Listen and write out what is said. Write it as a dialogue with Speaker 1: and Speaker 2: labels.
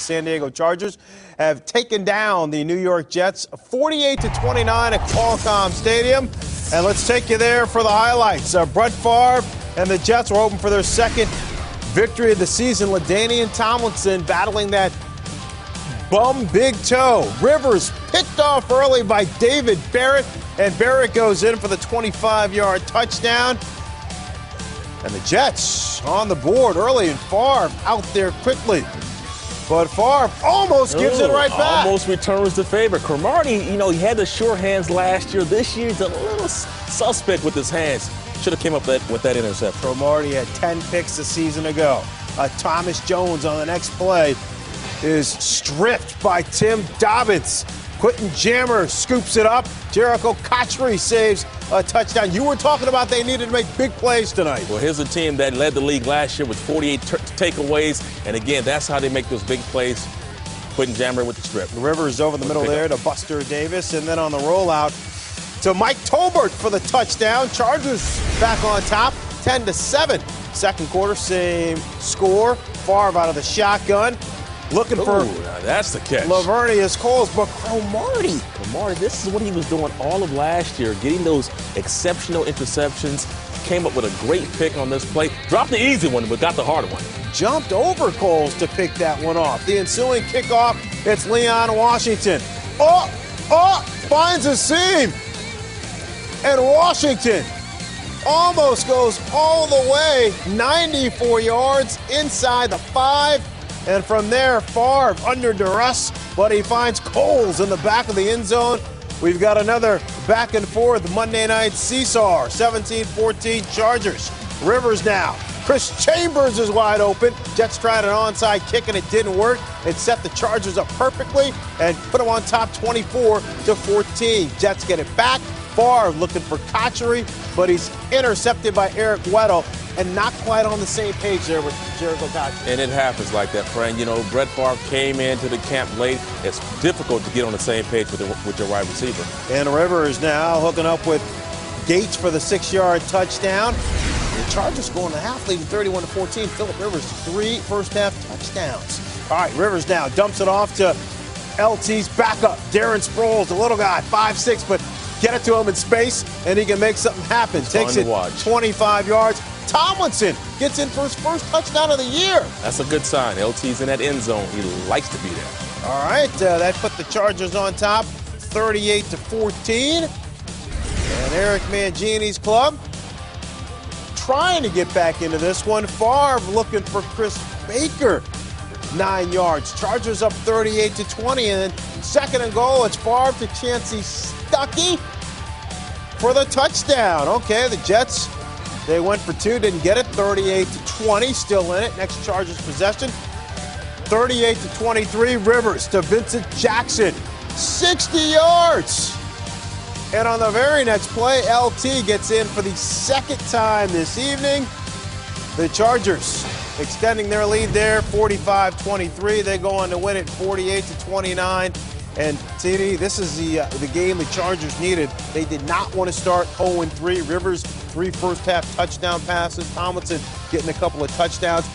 Speaker 1: San Diego Chargers have taken down the New York Jets 48-29 at Qualcomm Stadium. And let's take you there for the highlights. Brett Favre and the Jets were hoping for their second victory of the season. LaDainian Tomlinson battling that bum big toe. Rivers picked off early by David Barrett, and Barrett goes in for the 25-yard touchdown. And the Jets on the board early, and Favre out there quickly. But Favre almost gives it right back.
Speaker 2: Almost returns the favor. Cromartie, he had the sure hands last year. This year he's a little suspect with his hands. Should have came up with that interception.
Speaker 1: Cromartie had 10 picks a season ago. Thomas Jones on the next play is stripped by Tim Dobbins. Quentin Jammer scoops it up. Jericho Cotchery saves a touchdown. You were talking about they needed to make big plays tonight.
Speaker 2: Well, here's a team that led the league last year with 48 takeaways. And again, that's how they make those big plays. Quentin Jammer with the strip.
Speaker 1: Rivers over the middle there to Buster Davis. And then on the rollout to Mike Tolbert for the touchdown. Chargers back on top, 10-7. Second quarter, same score. Favre out of the shotgun. Looking for
Speaker 2: that's the catch.
Speaker 1: Lavernius Coles, but Cromartie,
Speaker 2: this is what he was doing all of last year, getting those exceptional interceptions. Came up with a great pick on this play. Dropped the easy one, but got the harder one.
Speaker 1: Jumped over Coles to pick that one off. The ensuing kickoff, it's Leon Washington. Finds a seam. And Washington almost goes all the way, 94 yards inside the 5. And from there, Favre under duress, but he finds Coles in the back of the end zone. We've got another back and forth Monday night seesaw. 17-14 Chargers. Rivers now. Chris Chambers is wide open. Jets tried an onside kick and it didn't work. It set the Chargers up perfectly and put them on top 24-14. Jets get it back. Favre looking for Cotchery, but he's intercepted by Eric Weddle. And not quite on the same page there with Jericho Cotchery.
Speaker 2: And it happens like that, friend. Brett Favre came into the camp late. It's difficult to get on the same page with your wide receiver.
Speaker 1: And Rivers now hooking up with Gates for the 6-yard touchdown. The Chargers going to half, leading 31-14. Phillip Rivers, 3 first-half touchdowns. All right, Rivers now dumps it off to LT's backup, Darren Sproles, the little guy, 5'6", but get it to him in space, and he can make something happen. Takes it 25 yards. Tomlinson gets in for his first touchdown of the year.
Speaker 2: That's a good sign. LT's in that end zone. He likes to be there.
Speaker 1: All right, that put the Chargers on top, 38-14. And Eric Mangini's club trying to get back into this one. Favre looking for Chris Baker, 9 yards. Chargers up 38-20, and then second and goal, it's Favre to Chancey Stuckey for the touchdown. Okay, the Jets, they went for 2, didn't get it. 38-20, still in it. Next Chargers possession. 38-23, Rivers to Vincent Jackson. 60 yards. And on the very next play, LT gets in for the second time this evening. The Chargers extending their lead there, 45-23. They go on to win it 48-29. And, TD, this is the game the Chargers needed. They did not want to start 0-3. Rivers, 3 first-half touchdown passes. Tomlinson getting a couple of touchdowns.